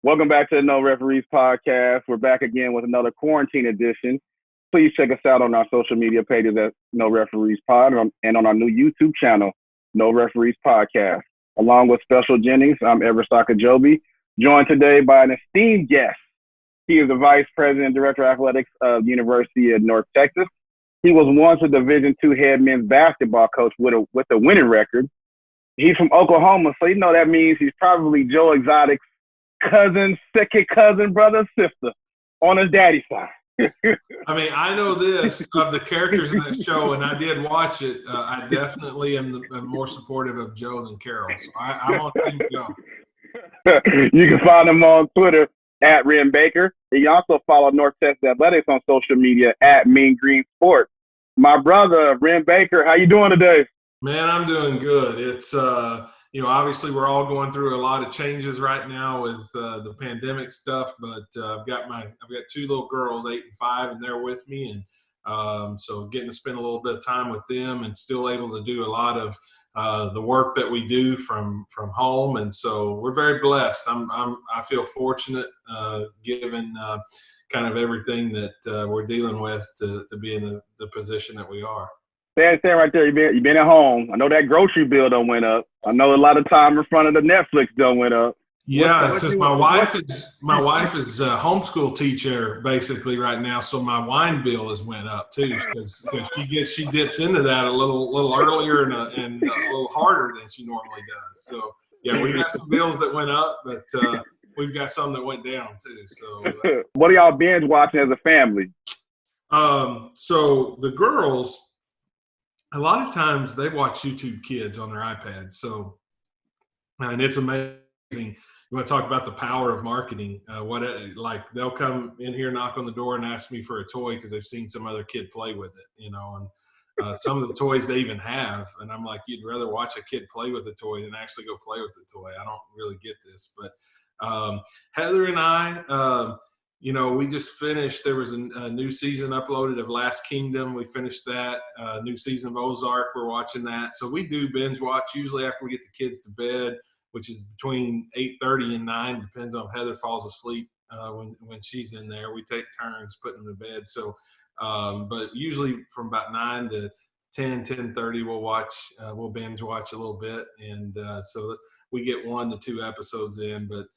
Welcome back to the No Referees Podcast. We're back again with another quarantine edition. Please check us out on our social media pages at No Referees Pod and on our new YouTube channel, No Referees Podcast. Along with Special Jennings, I'm Evarist and joined today by an esteemed guest. He is the Vice President and Director of Athletics of the University of North Texas. He was once a Division II head men's basketball coach with a winning record. He's from Oklahoma, so you know that means he's probably Joe Exotic's cousin, second cousin, brother, sister on his daddy's side. I mean, I know this of the characters in that show, and I did watch it. I definitely am more supportive of Joe than Carol, so I'm on Team Joe. You can find him on Twitter at Wren Baker. You can also follow North Texas Athletics on social media at Mean Green Sports. My brother, Wren Baker, how you doing today? Man, I'm doing good. It's obviously we're all going through a lot of changes right now with the pandemic stuff, but I've got two little girls, 8 and 5, and they're with me, and so getting to spend a little bit of time with them and still able to do a lot of the work that we do from home, and so we're very blessed. I feel fortunate given kind of everything that we're dealing with to be in the position that we are. Stand right there. You've been at home. I know that grocery bill done went up. I know a lot of time in front of the Netflix done went up. Yeah, it's just my wife is a homeschool teacher basically right now, so my wine bill has went up too because she dips into that a little earlier and a little harder than she normally does. So yeah, we got some bills that went up, but we've got some that went down too. So what are y'all binge watching as a family? So the girls, a lot of times they watch YouTube Kids on their iPads. So, and it's amazing. You want to talk about the power of marketing? They'll come in here, knock on the door, and ask me for a toy because they've seen some other kid play with it, and some of the toys they even have. And I'm like, you'd rather watch a kid play with a toy than actually go play with the toy. I don't really get this, but Heather and I. We just finished. There was a new season uploaded of Last Kingdom. We finished that. New season of Ozark. We're watching that. So we do binge watch usually after we get the kids to bed, which is between 8:30 and 9. Depends on if Heather falls asleep when she's in there. We take turns putting them to bed. So, but usually from about 9 to 10:30, we'll binge watch a little bit, and so we get 1 to 2 episodes in, but.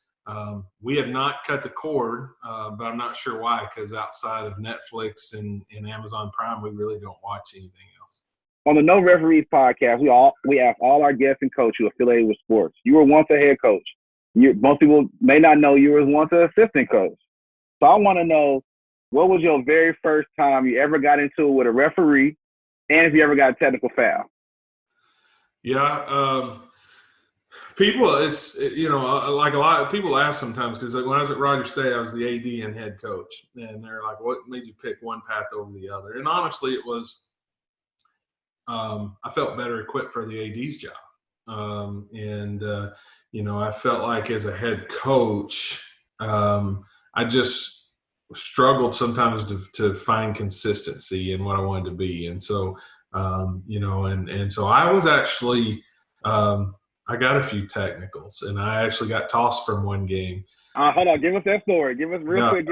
We have not cut the cord, but I'm not sure why, because outside of Netflix and Amazon Prime, we really don't watch anything else. On the No Referees Podcast, we ask all our guests and coaches who are affiliated with sports. You were once a head coach. Most people may not know you were once an assistant coach. So I want to know, what was your very first time you ever got into it with a referee, and if you ever got a technical foul? Yeah. People, like a lot of people ask sometimes, because when I was at Rogers State, I was the AD and head coach, and they're like, what made you pick one path over the other? And honestly, it was I felt better equipped for the AD's job. I felt like as a head coach, I just struggled sometimes to find consistency in what I wanted to be. And so, and so I was actually I got a few technicals, and I actually got tossed from one game. Hold on, give us that story. Give us real quick.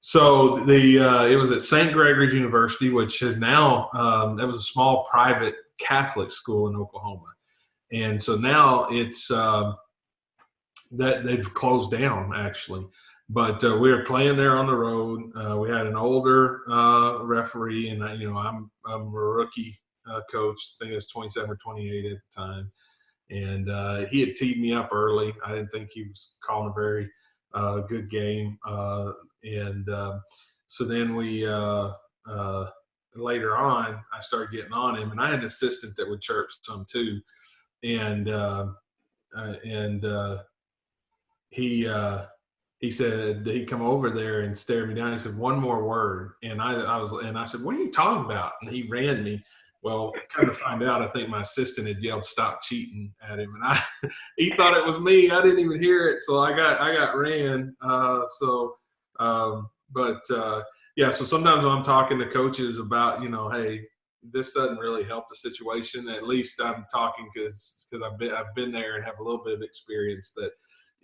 So it was at St. Gregory's University, which is now that was a small private Catholic school in Oklahoma, and so now it's that they've closed down actually. But we were playing there on the road. We had an older referee, and I'm a rookie. Coach, I think it was 27 or 28 at the time, and he had teed me up early. I didn't think he was calling a very good game, so then we later on I started getting on him, and I had an assistant that would chirp some too, and he said he'd come over there and stare me down. He said, "One more word," and I said, "What are you talking about?" And he ran me. Well, kind of find out, I think my assistant had yelled, "Stop cheating" at him, and he thought it was me. I didn't even hear it, so I got ran. So sometimes when I'm talking to coaches about, hey, this doesn't really help the situation. At least I'm talking because I've been there and have a little bit of experience that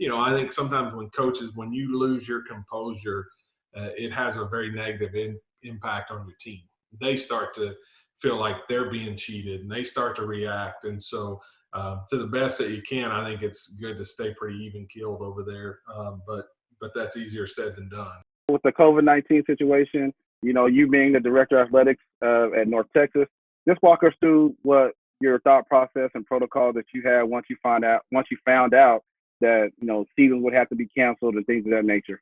I think sometimes when you lose your composure, it has a very negative impact on your team. They start to feel like they're being cheated and they start to react. And so to the best that you can, I think it's good to stay pretty even keeled over there. But that's easier said than done. With the COVID-19 situation, you being the director of athletics at North Texas, just walk us through what your thought process and protocol that you had once you found out that seasons would have to be canceled and things of that nature.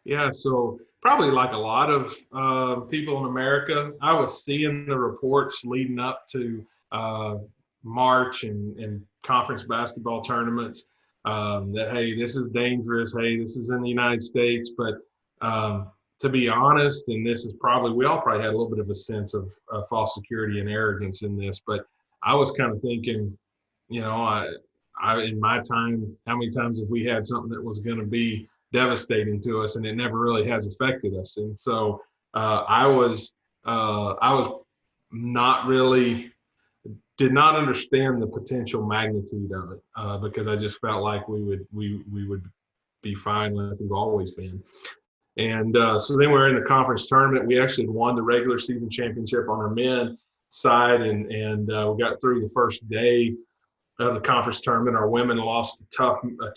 Yeah, so probably like a lot of people in America, I was seeing the reports leading up to March and conference basketball tournaments that, hey, this is dangerous. Hey, this is in the United States. But to be honest, and this is we all probably had a little bit of a sense of false security and arrogance in this. But I was kind of thinking, I in my time, how many times have we had something that was going to be devastating to us, and it never really has affected us. And so I was not really did not understand the potential magnitude of it because I just felt like we would be fine like we've always been. And so then we're in the conference tournament. We actually won the regular season championship on our men side, and we got through the first day of the conference tournament. Our women lost a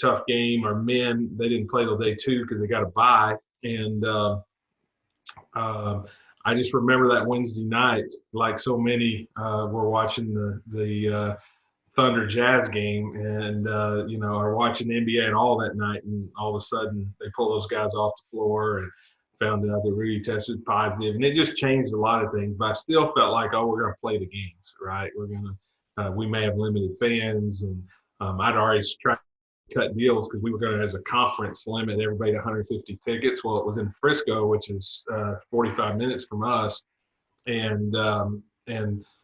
tough game. Our men, they didn't play till day 2 because they got a bye. And I just remember that Wednesday night, like so many were watching the Thunder Jazz game and, are watching the NBA and all that night. And all of a sudden they pull those guys off the floor and found out that Rudy tested positive. And it just changed a lot of things. But I still felt like, we're going to play the games, right? We may have limited fans, and I'd already tried to cut deals because we were going to, as a conference, limit everybody to 150 tickets. Well, it was in Frisco, which is 45 minutes from us, and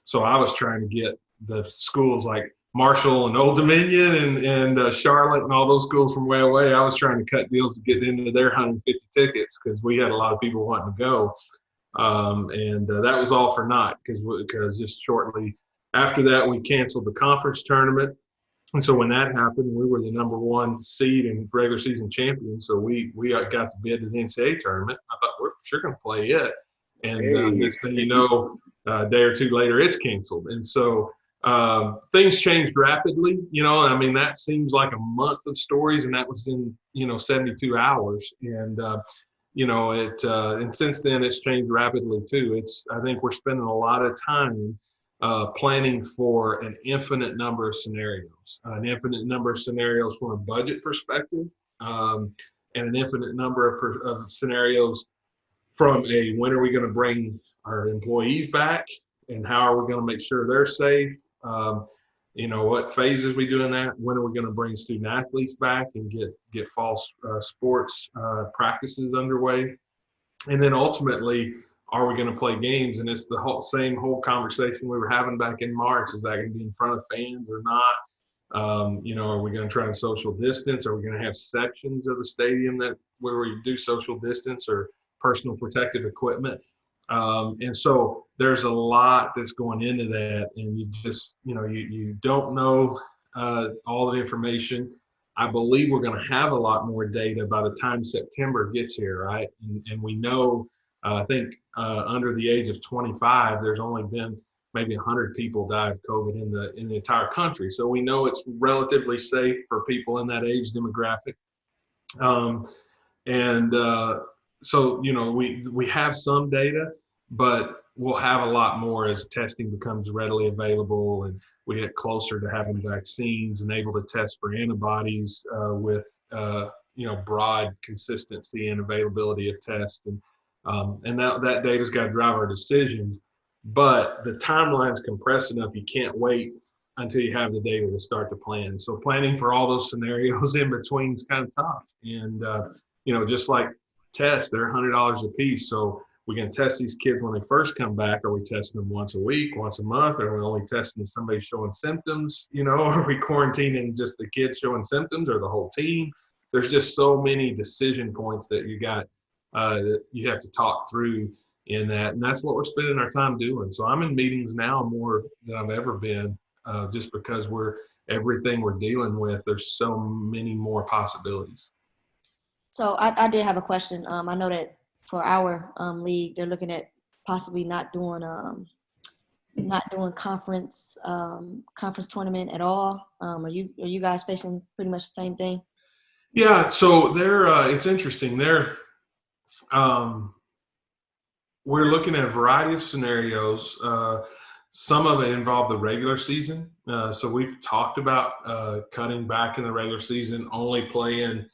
so I was trying to get the schools like Marshall and Old Dominion and Charlotte and all those schools from way away. I was trying to cut deals to get into their 150 tickets because we had a lot of people wanting to go, and that was all for naught because just shortly after that, we canceled the conference tournament. And so when that happened, we were the number 1 seed and regular season champions. So we got the bid to the NCAA tournament. I thought, we're for sure going to play it. And next thing you know, a day or 2 later, it's canceled. And so things changed rapidly. That seems like a month of stories, and that was in, 72 hours. And, and since then, it's changed rapidly too. I think we're spending a lot of time planning for an infinite number of scenarios, from a budget perspective, and an infinite number of scenarios from when are we going to bring our employees back and how are we going to make sure they're safe? What phases we doing that? When are we going to bring student athletes back and get fall sports practices underway? And then ultimately, are we going to play games? And it's the same whole conversation we were having back in March. Is that going to be in front of fans or not? Are we going to try and social distance? Are we going to have sections of the stadium where we do social distance or personal protective equipment? And so there's a lot that's going into that. And you just, you don't know all the information. I believe we're going to have a lot more data by the time September gets here, right? And we know, I think under the age of 25, there's only been maybe 100 people die of COVID in the entire country. So we know it's relatively safe for people in that age demographic. So we have some data, but we'll have a lot more as testing becomes readily available and we get closer to having vaccines and able to test for antibodies with broad consistency and availability of tests. And that data's got to drive our decisions, but the timeline's compressed enough. You can't wait until you have the data to start to plan. So planning for all those scenarios in between is kind of tough. And, just like tests, they're $100 a piece. So we can test these kids when they first come back. Are we testing them once a week, once a month? Or are we only testing if somebody's showing symptoms? Are we quarantining just the kids showing symptoms or the whole team? There's just so many decision points that you got that you have to talk through in that. And that's what we're spending our time doing. So I'm in meetings now more than I've ever been, just because we're everything we're dealing with, there's so many more possibilities. So I did have a question. I know that for our league, they're looking at possibly not doing conference tournament at all. Are you guys facing pretty much the same thing? Yeah, so it's interesting. We're looking at a variety of scenarios. Some of it involve the regular season. So we've talked about cutting back in the regular season, only playing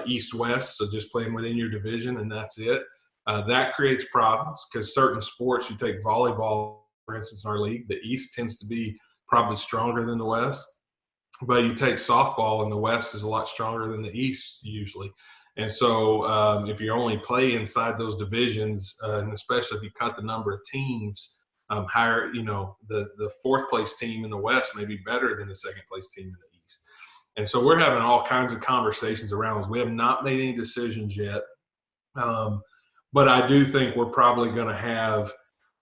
East-West, so just playing within your division, and that's it. That creates problems because certain sports, you take volleyball, for instance, in our league, the East tends to be probably stronger than the West. But you take softball, and the West is a lot stronger than the East usually. And so if you only play inside those divisions, and especially if you cut the number of teams, higher, the fourth place team in the West may be better than the second place team in the East. And so we're having all kinds of conversations around this. We have not made any decisions yet. But I do think we're probably going to have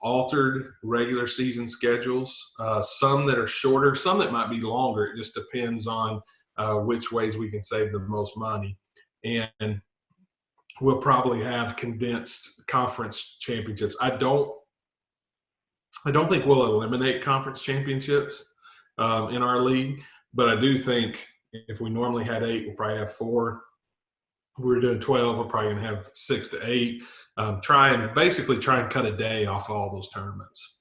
altered regular season schedules, some that are shorter, some that might be longer. It just depends on which ways we can save the most money. And we'll probably have condensed conference championships. I don't think we'll eliminate conference championships in our league, but I do think if we normally had 8, we'll probably have 4. If we're doing 12, we're probably going to have 6 to 8. Try and cut a day off all those tournaments.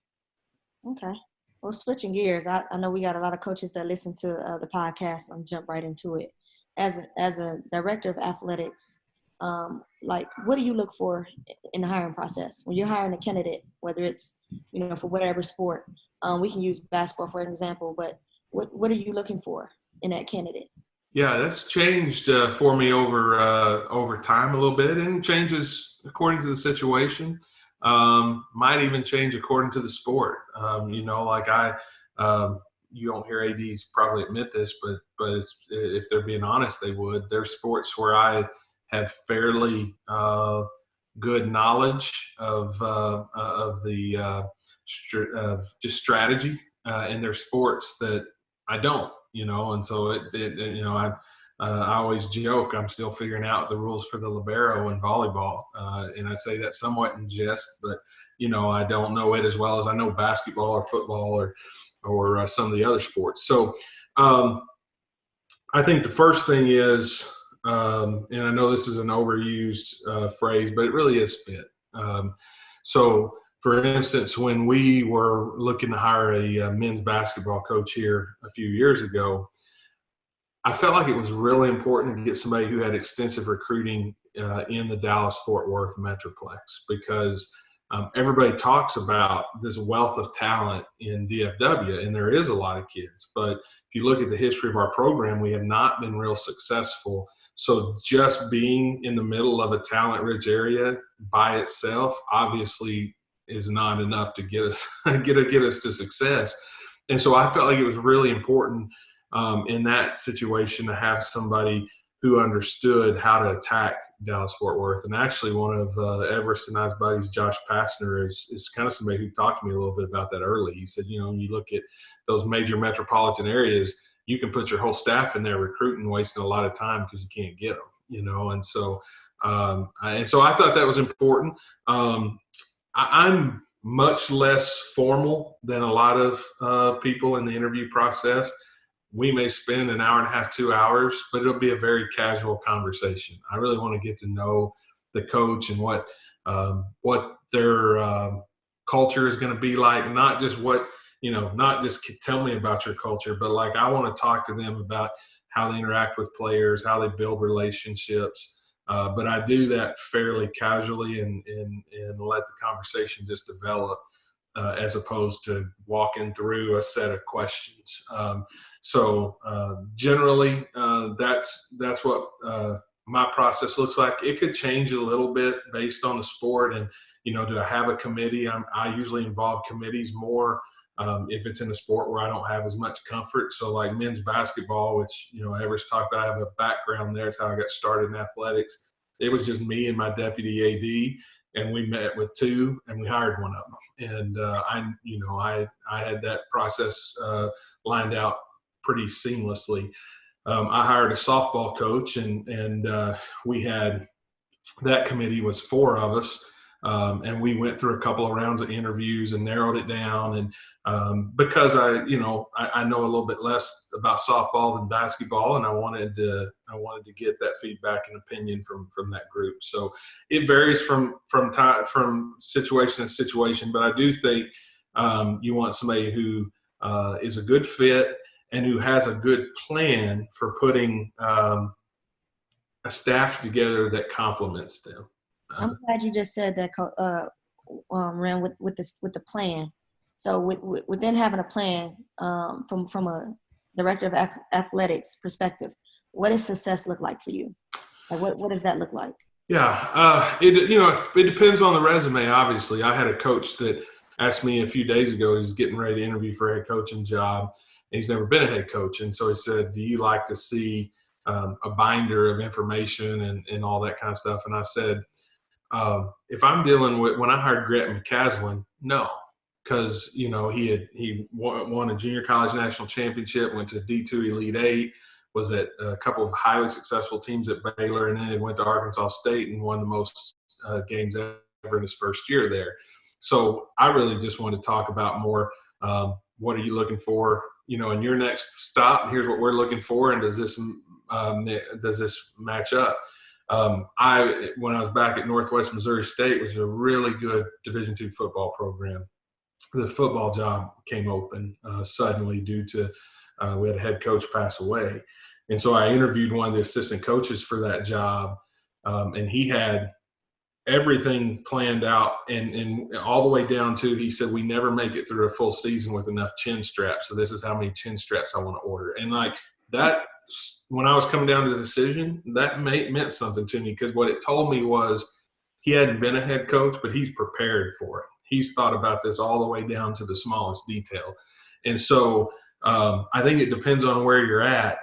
Okay. Well, switching gears, I know we got a lot of coaches that listen to the podcast. I'm jump right into it. As a director of athletics, what do you look for in the hiring process when you're hiring a candidate, whether it's for whatever sport? We can use basketball for an example, but what are you looking for in that candidate? Yeah, that's changed for me over time a little bit, and changes according to the situation. Might even change according to the sport. You don't hear ADs probably admit this, but if they're being honest, they would. There's sports where I have fairly good knowledge of just strategy, and there's sports that I don't. And so I always joke I'm still figuring out the rules for the libero in volleyball, and I say that somewhat in jest, but I don't know it as well as I know basketball or football or some of the other sports. So I think the first thing is, and I know this is an overused phrase, but it really is fit. So for instance, when we were looking to hire a men's basketball coach here a few years ago, I felt like it was really important to get somebody who had extensive recruiting in the Dallas-Fort Worth Metroplex, because everybody talks about this wealth of talent in DFW, and there is a lot of kids. But if you look at the history of our program, we have not been real successful. So just being in the middle of a talent-rich area by itself obviously is not enough to get us get us to success. And so I felt like it was really important in that situation to have somebody who understood how to attack Dallas-Fort Worth. And actually one of Evarist and I's buddies, Josh Passner, is kind of somebody who talked to me a little bit about that early. He said, when you look at those major metropolitan areas, you can put your whole staff in there recruiting, wasting a lot of time because you can't get them, And so I thought that was important. I'm much less formal than a lot of people in the interview process. We may spend an hour and a half, 2 hours, but it'll be a very casual conversation. I really want to get to know the coach and what their culture is going to be like. Not just not just tell me about your culture, but like I want to talk to them about how they interact with players, how they build relationships. But I do that fairly casually and let the conversation just develop as opposed to walking through a set of questions. So generally, that's what my process looks like. It could change a little bit based on the sport and, do I have a committee? I usually involve committees more if it's in a sport where I don't have as much comfort. So like men's basketball, which, Everest talked about, I have a background there. It's how I got started in athletics. It was just me and my deputy AD, and we met with 2 and we hired one of them. And I had that process lined out pretty seamlessly. I hired a softball coach, and we had that committee was 4 of us. And we went through a couple of rounds of interviews and narrowed it down. And because I know a little bit less about softball than basketball, and I wanted to get that feedback and opinion from that group. So it varies from situation to situation, but I do think you want somebody who is a good fit and who has a good plan for putting a staff together that complements them. I'm glad you just said that, Wren, with the plan. So within having a plan, from a director of athletics perspective, what does success look like for you? Like what does that look like? Yeah, it depends on the resume. Obviously, I had a coach that asked me a few days ago. He's getting ready to interview for a head coaching job, and he's never been a head coach. And so he said, "Do you like to see a binder of information and all that kind of stuff?" And I said, if I'm dealing with, when I hired Grant McCaslin, no, because he won a junior college national championship, went to D2 Elite 8, was at a couple of highly successful teams at Baylor, and then he went to Arkansas State and won the most games ever in his first year there. So I really just want to talk about more, what are you looking for, in your next stop? Here's what we're looking for, and does this match up? When I was back at Northwest Missouri State, which is a really good Division II football program, the football job came open suddenly due to we had a head coach pass away. And so I interviewed one of the assistant coaches for that job, and he had everything planned out and all the way down to, he said, we never make it through a full season with enough chin straps. So this is how many chin straps I want to order. And like that, when I was coming down to the decision, that meant something to me, because what it told me was he hadn't been a head coach, but he's prepared for it. He's thought about this all the way down to the smallest detail. And so I think it depends on where you're at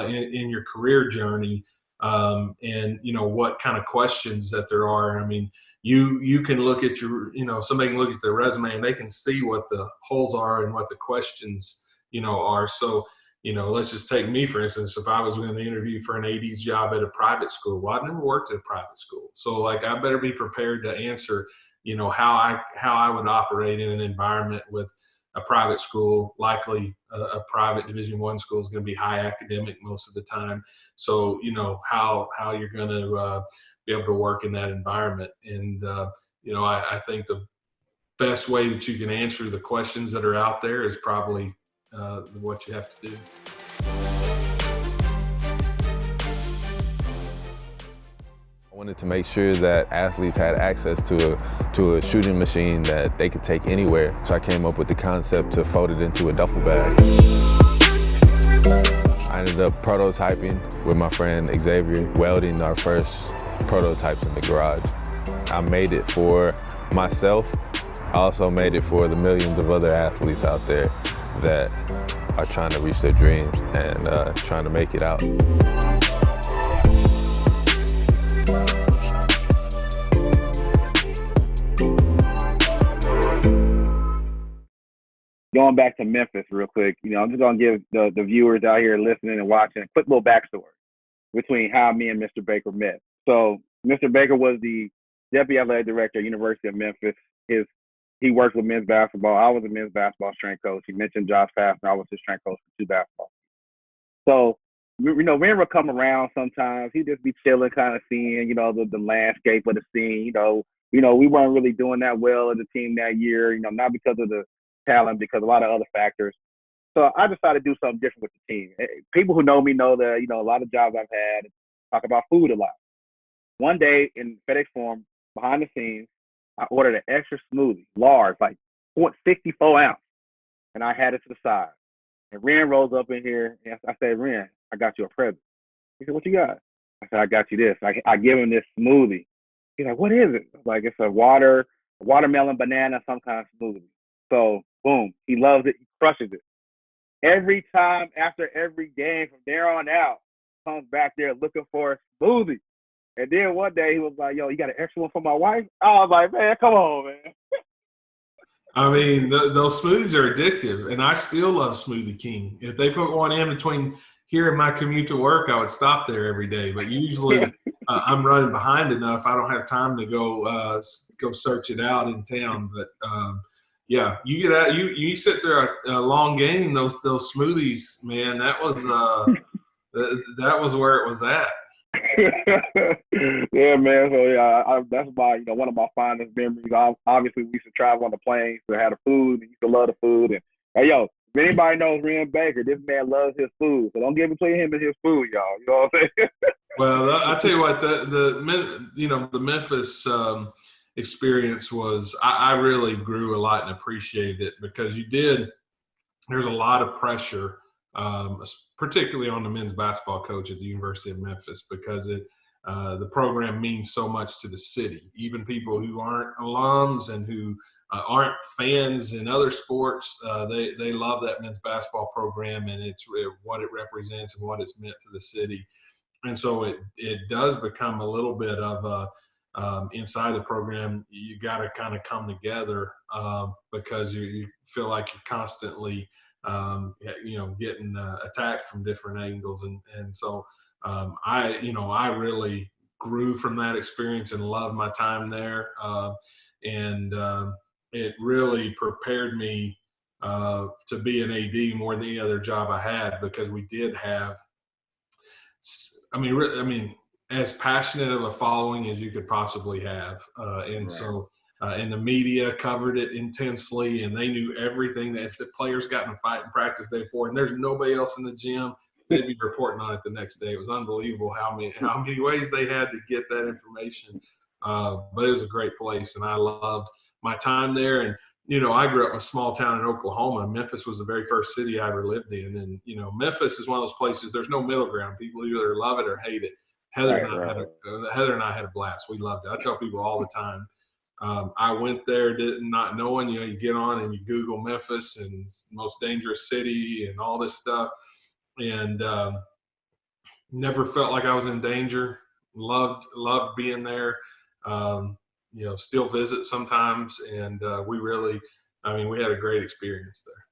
in your career journey, and what kind of questions that there are. I mean, you can look at somebody can look at their resume and they can see what the holes are and what the questions are. So let's just take me, for instance. If I was going to interview for an AD's job at a private school, well, I've never worked at a private school. So like, I better be prepared to answer, how I would operate in an environment with a private school. Likely a private Division I school is going to be high academic most of the time. So, how you're going to be able to work in that environment. And, I think the best way that you can answer the questions that are out there is probably what you have to do. I wanted to make sure that athletes had access to a shooting machine that they could take anywhere. So I came up with the concept to fold it into a duffel bag. I ended up prototyping with my friend Xavier, welding our first prototypes in the garage. I made it for myself. I also made it for the millions of other athletes out there that are trying to reach their dreams and trying to make it out. Going back to Memphis real quick, I'm just going to give the viewers out here listening and watching a quick little backstory between how me and Mr. Baker met. So Mr. Baker was the Deputy Athletic Director at University of Memphis. He worked with men's basketball. I was a men's basketball strength coach. He mentioned Josh Fassner. I was his strength coach for 2 basketball. So, Wren would come around sometimes. He'd just be chilling, kind of seeing, the landscape of the scene. We weren't really doing that well as a team that year, not because of the talent, because a lot of other factors. So I decided to do something different with the team. People who know me know that, a lot of jobs I've had, talk about food a lot. One day in FedEx Forum, behind the scenes, I ordered an extra smoothie, large, like 64 ounce, and I had it to the side. And Wren rolls up in here, and I said, Wren, I got you a present. He said, what you got? I said, I got you this. I give him this smoothie. He's like, what is it? Like, it's a watermelon, banana, some kind of smoothie. So, boom, he loves it. He crushes it. Every time after every game from there on out, comes back there looking for a smoothie. And then one day he was like, yo, you got an extra one for my wife? I was like, man, come on, man. I mean, those smoothies are addictive, and I still love Smoothie King. If they put one in between here and my commute to work, I would stop there every day. But usually, I'm running behind enough; I don't have time to go search it out in town. But yeah, you get out, you sit there a long game. Those smoothies, man, that was where it was at. Yeah, man. So yeah, that's one of my fondest memories. Obviously, we used to travel on the planes to have the food, and used to love the food. And hey, yo, if anybody knows Wren Baker, this man loves his food. So don't get between him and his food, y'all. You know what I'm saying? Well, I tell you what, the Memphis experience was. I really grew a lot and appreciated it because there's a lot of pressure, particularly on the men's basketball coach at the University of Memphis, because the program means so much to the city. Even people who aren't alums and who aren't fans in other sports, they love that men's basketball program, and it's what it represents and what it's meant to the city. And so it does become a little bit of a inside the program. You got to kind of come together because you feel like you're constantly getting attacked from different angles, and so I really grew from that experience and loved my time there, and it really prepared me to be an AD more than any other job I had, because we did have, I mean, as passionate of a following as you could possibly have, and Right. so. And the media covered it intensely, and they knew everything. That if the players got in a fight in practice day 4, and there's nobody else in the gym, they'd be reporting on it the next day. It was unbelievable how many ways they had to get that information. But it was a great place, and I loved my time there. And I grew up in a small town in Oklahoma. Memphis was the very first city I ever lived in, and Memphis is one of those places. There's no middle ground. People either love it or hate it. Heather and I had a blast. We loved it. I tell people all the time. I went there not knowing, you get on and you Google Memphis and most dangerous city and all this stuff, and never felt like I was in danger. Loved being there. Still visit sometimes, and we had a great experience there.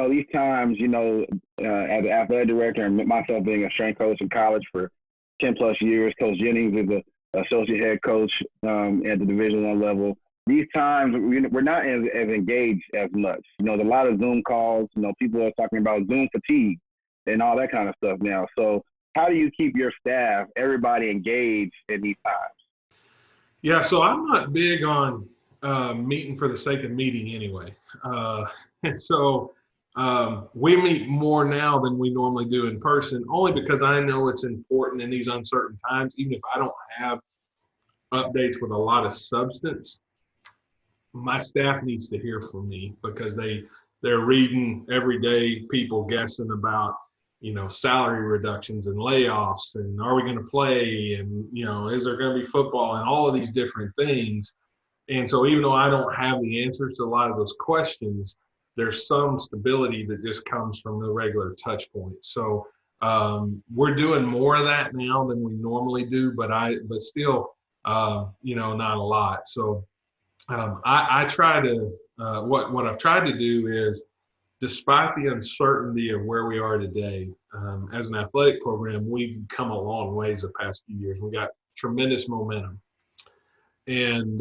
These times, as an athletic director and myself being a strength coach in college for 10 plus years, Coach Jennings is the associate head coach at the Division I level. These times, we're not as engaged as much. There's a lot of Zoom calls. People are talking about Zoom fatigue and all that kind of stuff now. So how do you keep your staff, everybody engaged in these times? Yeah, so I'm not big on meeting for the sake of meeting anyway. And so we meet more now than we normally do in person, only because I know it's important in these uncertain times. Even if I don't have updates with a lot of substance, my staff needs to hear from me, because they're reading every day people guessing about salary reductions and layoffs, and are we going to play, and is there going to be football, and all of these different things. And so even though I don't have the answers to a lot of those questions, there's some stability that just comes from the regular touch points. So we're doing more of that now than we normally do, but still not a lot. So I try to what I've tried to do is, despite the uncertainty of where we are today, as an athletic program, we've come a long ways the past few years. We got tremendous momentum, and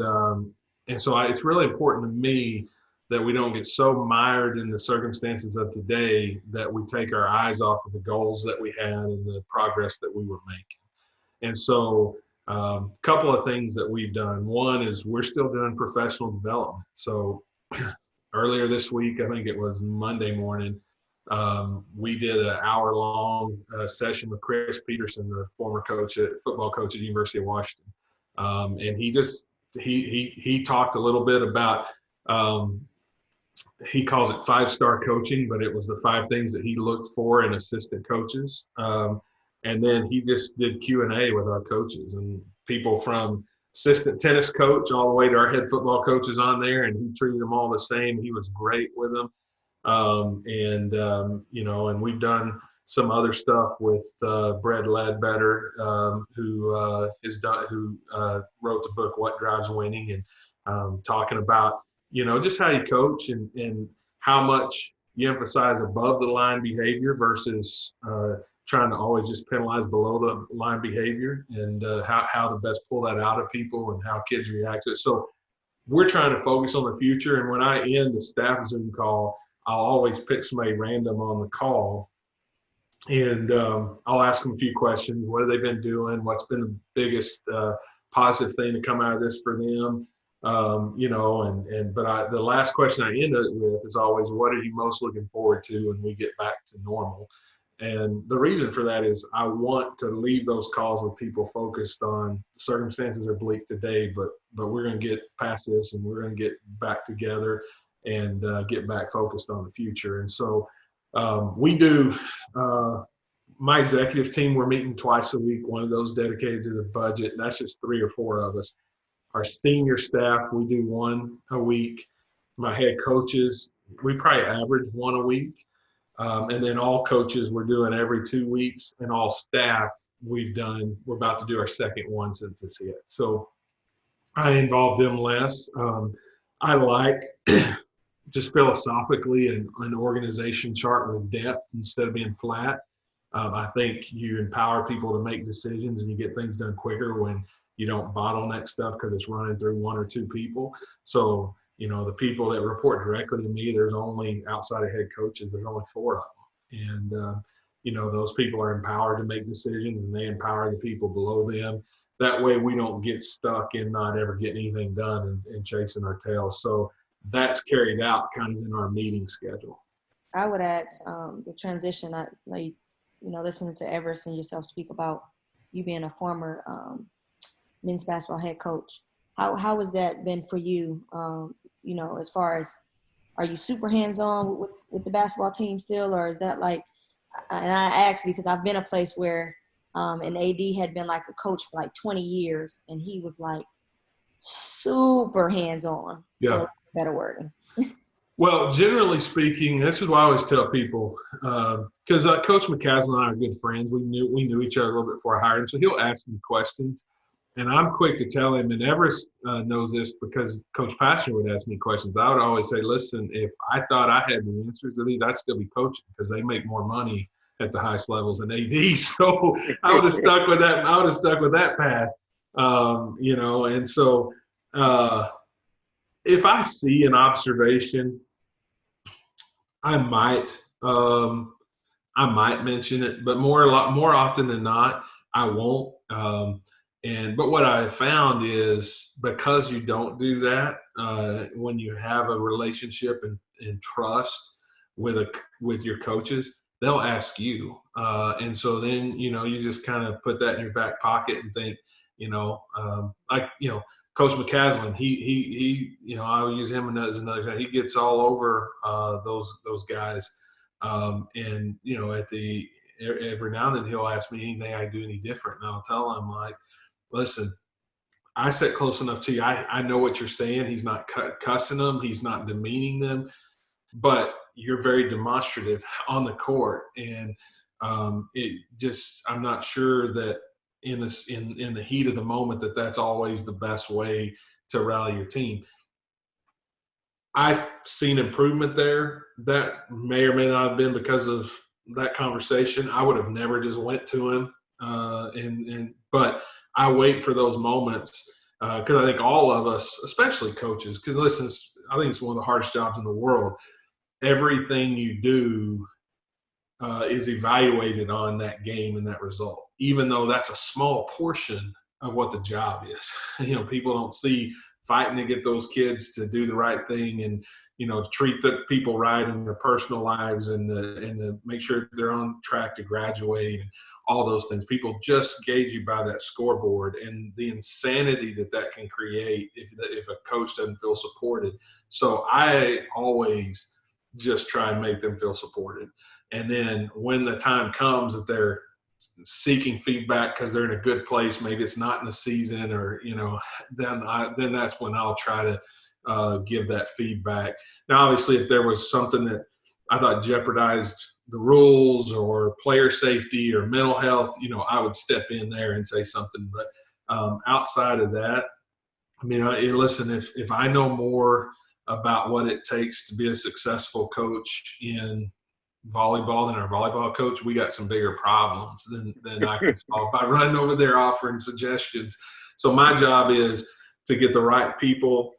so it's really important to me that we don't get so mired in the circumstances of today that we take our eyes off of the goals that we had and the progress that we were making. And so a couple of things that we've done. One is we're still doing professional development. So earlier this week, I think it was Monday morning, we did an hour-long session with Chris Peterson, the former football coach at the University of Washington. And he talked a little bit about, he calls it 5-star coaching, but it was the 5 things that he looked for in assistant coaches. And then he just did Q&A with our coaches, and people from assistant tennis coach all the way to our head football coaches on there, and he treated them all the same. He was great with them. And we've done some other stuff with Brett Ledbetter, who wrote the book What Drives Winning, and talking about just how you coach and how much you emphasize above the line behavior versus trying to always just penalize below the line behavior, and how to best pull that out of people and how kids react to it. So we're trying to focus on the future. And when I end the staff Zoom call, I'll always pick somebody random on the call, and I'll ask them a few questions. What have they been doing? What's been the biggest positive thing to come out of this for them? But the last question I end it with is always, what are you most looking forward to when we get back to normal? And the reason for that is I want to leave those calls with people focused on circumstances are bleak today, but we're going to get past this, and we're going to get back together and get back focused on the future. And so we do, my executive team, we're meeting twice a week. One of those dedicated to the budget, and that's just 3 or 4 of us. Our senior staff, we do 1 a week. My head coaches, we probably average 1 a week. And then all coaches, we're doing every 2 weeks, and all staff, we're about to do our second one since it's hit. So I involve them less. I like just philosophically an organization chart with depth instead of being flat. I think you empower people to make decisions, and you get things done quicker when you don't bottleneck stuff because it's running through 1 or 2 people. So, the people that report directly to me, there's only, outside of head coaches, there's only 4 of them. And, those people are empowered to make decisions, and they empower the people below them. That way we don't get stuck in not ever getting anything done and chasing our tails. So that's carried out kind of in our meeting schedule. I would ask the transition. I know, listening to Evarist and yourself speak about you being a former men's basketball head coach. How has that been for you? As far as, are you super hands-on with the basketball team still, or is that like, and I ask because I've been a place where an AD had been like a coach for like 20 years, and he was like super hands-on. Yeah. Better wording. Well, generally speaking, this is what I always tell people, because Coach McCaslin and I are good friends. We knew each other a little bit before I hired him, so he'll ask me questions. And I'm quick to tell him, and Evarist knows this because Coach Pastor would ask me questions. I would always say, listen, if I thought I had the answers to these, I'd still be coaching because they make more money at the highest levels than AD. So I would have stuck with that. I would have stuck with that path, And so if I see an observation, I might mention it, but more often than not, I won't. But what I have found is, because you don't do that, when you have a relationship and trust with your coaches, they'll ask you. And so then, you just kind of put that in your back pocket and think, Coach McCaslin, he I will use him as another example. He gets all over those guys. Every now and then he'll ask me anything I do any different. And I'll tell him, like, listen, I sit close enough to you. I know what you're saying. He's not cussing them. He's not demeaning them, but you're very demonstrative on the court. And I'm not sure that in the heat of the moment that's always the best way to rally your team. I've seen improvement there. That may or may not have been because of that conversation. I would have never just went to him. But I wait for those moments because I think all of us, especially coaches, because listen, I think it's one of the hardest jobs in the world. Everything you do is evaluated on that game and that result, even though that's a small portion of what the job is. People don't see fighting to get those kids to do the right thing and, to treat the people right in their personal lives and to make sure they're on track to graduate and all those things. People just gauge you by that scoreboard and the insanity that can create if a coach doesn't feel supported. So I always just try and make them feel supported. And then when the time comes that they're seeking feedback because they're in a good place, maybe it's not in the season or, then that's when I'll try to give that feedback. Now, obviously, if there was something that I thought jeopardized the rules or player safety or mental health, I would step in there and say something. But outside of that, listen, if I know more about what it takes to be a successful coach in volleyball than our volleyball coach, we got some bigger problems than I can solve by running over there offering suggestions. So my job is to get the right people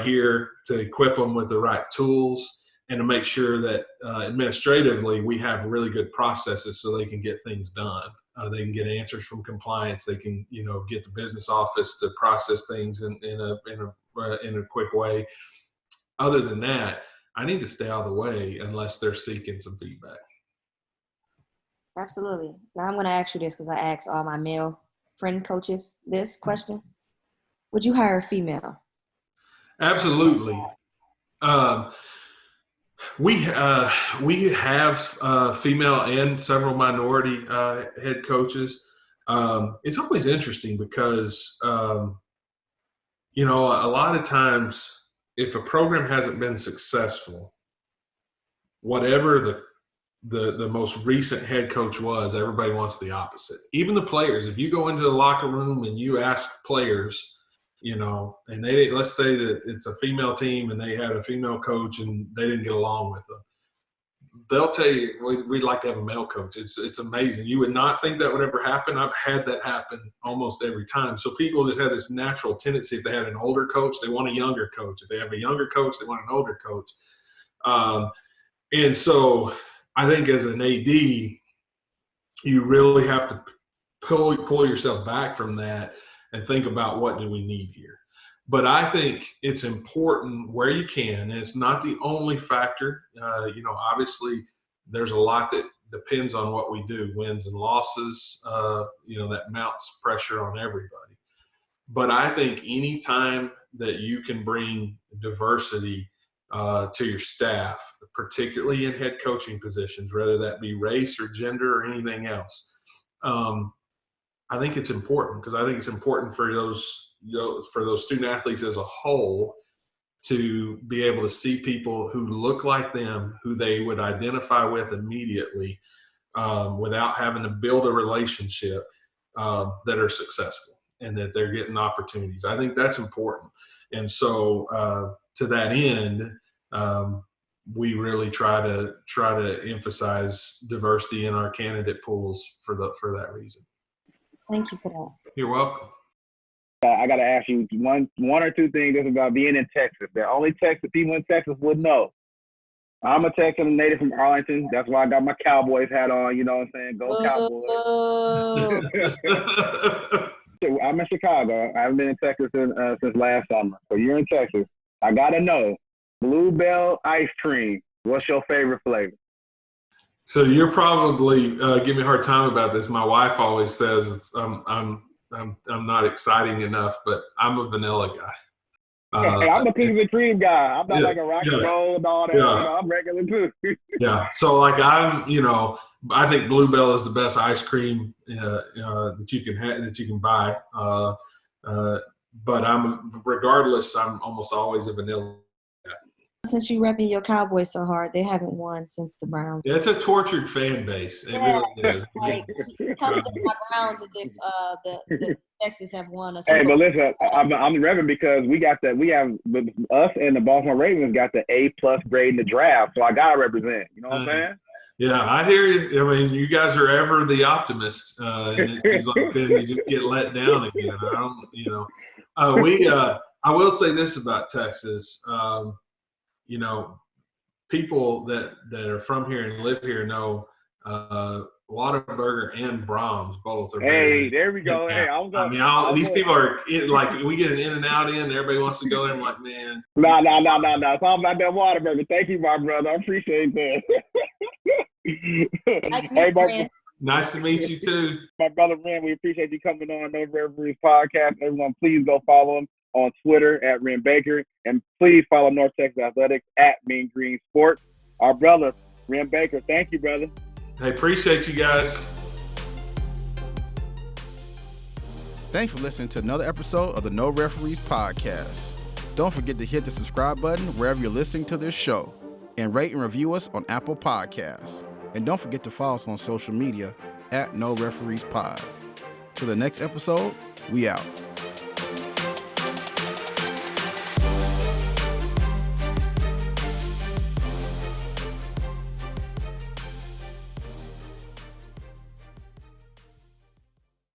here, to equip them with the right tools, and to make sure that administratively we have really good processes so they can get things done. They can get answers from compliance. They can, get the business office to process things in a quick way. Other than that, I need to stay out of the way unless they're seeking some feedback. Absolutely. Now I'm going to ask you this because I asked all my male friend coaches this question. Would you hire a female? Absolutely. We have female and several minority head coaches. It's always interesting because, a lot of times if a program hasn't been successful, whatever the most recent head coach was, everybody wants the opposite. Even the players, if you go into the locker room and you ask players, and let's say that it's a female team and they had a female coach and they didn't get along with them, they'll tell you, we'd like to have a male coach. It's amazing. You would not think that would ever happen. I've had that happen almost every time. So people just have this natural tendency. If they had an older coach, they want a younger coach. If they have a younger coach, they want an older coach. And so I think as an AD, you really have to pull yourself back from that and think about what do we need here. But I think it's important where you can, and it's not the only factor. Obviously there's a lot that depends on what we do, wins and losses, that mounts pressure on everybody. But I think any time that you can bring diversity to your staff, particularly in head coaching positions, whether that be race or gender or anything else, I think it's important, because I think it's important for those student athletes as a whole to be able to see people who look like them, who they would identify with immediately, without having to build a relationship, that are successful and that they're getting opportunities. I think that's important. And so to that end, we really try to emphasize diversity in our candidate pools for that reason. Thank you for that. You're welcome. I got to ask you one or two things just about being in Texas. The only people in Texas would know. I'm a Texan, native from Arlington. That's why I got my Cowboys hat on. You know what I'm saying? Go Cowboys. I'm in Chicago. I haven't been in Texas since last summer. So you're in Texas. I got to know, Bluebell ice cream, what's your favorite flavor? So you're probably giving me a hard time about this. My wife always says I'm not exciting enough, but I'm a vanilla guy. Hey, I'm a pieces and cream guy. I'm not like a rock and roll and all that. Yeah. I'm regular too. Yeah. So I think Bluebell is the best ice cream that you can have, that you can buy. But regardless, I'm almost always a vanilla guy. Since you repping your Cowboys so hard, they haven't won since the Browns. Yeah, it's a tortured fan base. It really is. Like, it comes to my Browns as if the Texans have won a Hey, but listen, I'm repping because we have us and the Baltimore Ravens got the A+ grade in the draft, so I gotta represent. You know what I'm saying? Yeah, I hear you. I mean, you guys are ever the optimist, and it's like you just get let down again. I will say this about Texas. People that are from here and live here know Whataburger and Brahms both are. Hey, there we go. Hey, these people are like, we get an In-N-Out in. Everybody wants to go there. I'm like, man. No. It's all about that Whataburger. Thank you, my brother. I appreciate that. Nice to meet you too. My brother Wren, we appreciate you coming on No Referees Podcast. Everyone, please go follow him on Twitter at Wren Baker, and please follow North Texas Athletics at Mean Green Sports. Our brother Wren Baker, thank you, brother. Hey, appreciate you guys. Thanks for listening to another episode of the No Referees Podcast. Don't forget to hit the subscribe button wherever you're listening to this show, and rate and review us on Apple Podcasts. And don't forget to follow us on social media at No Referees Pod. Till the next episode, we out.